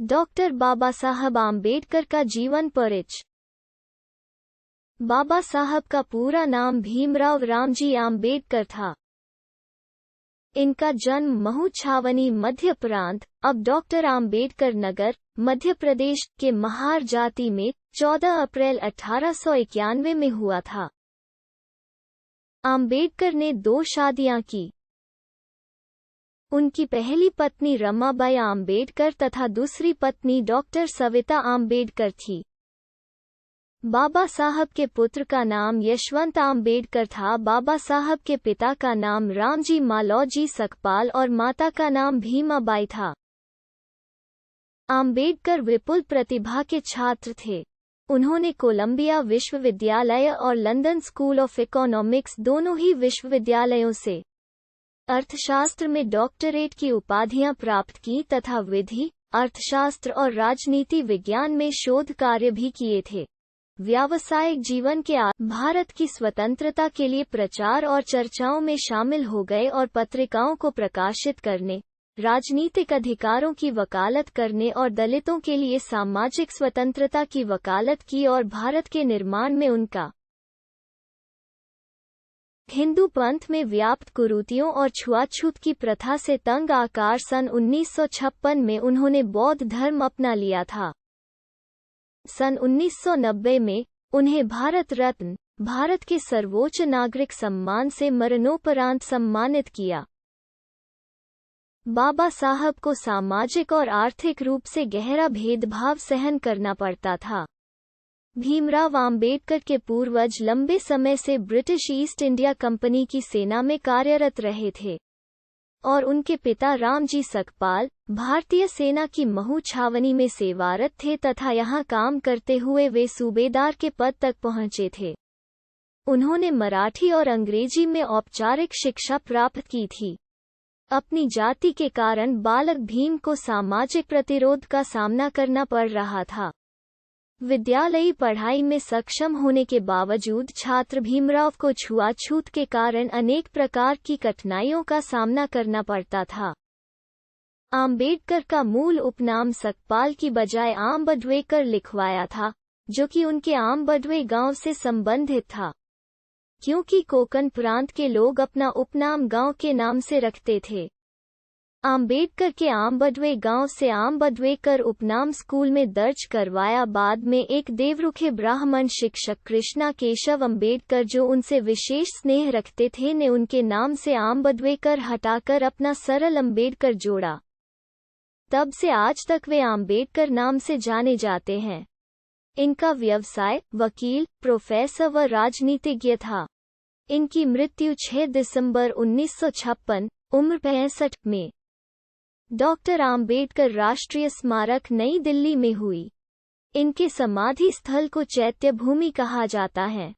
Doctor बाबा साहब आम्बेडकर का जीवन परिचय। बाबा साहब का पूरा नाम भीमराव रामजी आम्बेडकर था। इनका जन्म महू छावनी मध्य प्रांत, अब डॉक्टर आम्बेडकर नगर, मध्य प्रदेश के महार जाति में 14 अप्रैल 1891 में हुआ था। आम्बेडकर ने 2 शादियां की। उनकी पहली पत्नी रमाबाई आम्बेडकर तथा दूसरी पत्नी डॉक्टर सविता आम्बेडकर थी। बाबा साहब के पुत्र का नाम यशवंत आम्बेडकर था। बाबा साहब के पिता का नाम रामजी मालौजी सकपाल और माता का नाम भीमाबाई था। आम्बेडकर विपुल प्रतिभा के छात्र थे। उन्होंने कोलंबिया विश्वविद्यालय और लंदन स्कूल ऑफ इकोनॉमिक्स दोनों ही विश्वविद्यालयों से अर्थशास्त्र में डॉक्टरेट की उपाधियां प्राप्त की तथा विधि, अर्थशास्त्र और राजनीति विज्ञान में शोध कार्य भी किए थे। व्यावसायिक जीवन के भारत की स्वतंत्रता के लिए प्रचार और चर्चाओं में शामिल हो गए और पत्रिकाओं को प्रकाशित करने, राजनीतिक अधिकारों की वकालत करने और दलितों के लिए सामाजिक स्वतंत्रता की वकालत की और भारत के निर्माण में उनका हिंदू पंथ में व्याप्त कुरीतियों और छुआछूत की प्रथा से तंग आकर सन 1956 में उन्होंने बौद्ध धर्म अपना लिया था। सन 1990 में उन्हें भारत रत्न, भारत के सर्वोच्च नागरिक सम्मान से मरणोपरांत सम्मानित किया। बाबा साहब को सामाजिक और आर्थिक रूप से गहरा भेदभाव सहन करना पड़ता था। भीमराव आम्बेडकर के पूर्वज लंबे समय से ब्रिटिश ईस्ट इंडिया कंपनी की सेना में कार्यरत रहे थे और उनके पिता रामजी सकपाल भारतीय सेना की महू छावनी में सेवारत थे तथा यहां काम करते हुए वे सूबेदार के पद तक पहुंचे थे। उन्होंने मराठी और अंग्रेजी में औपचारिक शिक्षा प्राप्त की थी। अपनी जाति के कारण बालक भीम को सामाजिक प्रतिरोध का सामना करना पड़ रहा था। विद्यालयी पढ़ाई में सक्षम होने के बावजूद छात्र भीमराव को छुआछूत के कारण अनेक प्रकार की कठिनाइयों का सामना करना पड़ता था। आम्बेडकर का मूल उपनाम सकपाल की बजाय आम्बेडकर लिखवाया था, जो कि उनके आम्बेडवे गांव से संबंधित था, क्योंकि कोंकण प्रांत के लोग अपना उपनाम गांव के नाम से रखते थे। आम्बेडकर के आम्बेडवे गांव से आम्बेडकर उपनाम स्कूल में दर्ज करवाया। बाद में एक देवरुखे ब्राह्मण शिक्षक कृष्णा केशव अम्बेडकर, जो उनसे विशेष स्नेह रखते थे, ने उनके नाम से आम्बेडकर हटाकर अपना सरल अम्बेडकर जोड़ा। तब से आज तक वे आम्बेडकर नाम से जाने जाते हैं। इनका व्यवसाय वकील, प्रोफेसर व राजनीतिज्ञ था। इनकी मृत्यु 6 दिसंबर 1956, उम्र 65 में डॉक्टर आम्बेडकर राष्ट्रीय स्मारक नई दिल्ली में हुई। इनके समाधि स्थल को चैत्य भूमि कहा जाता है।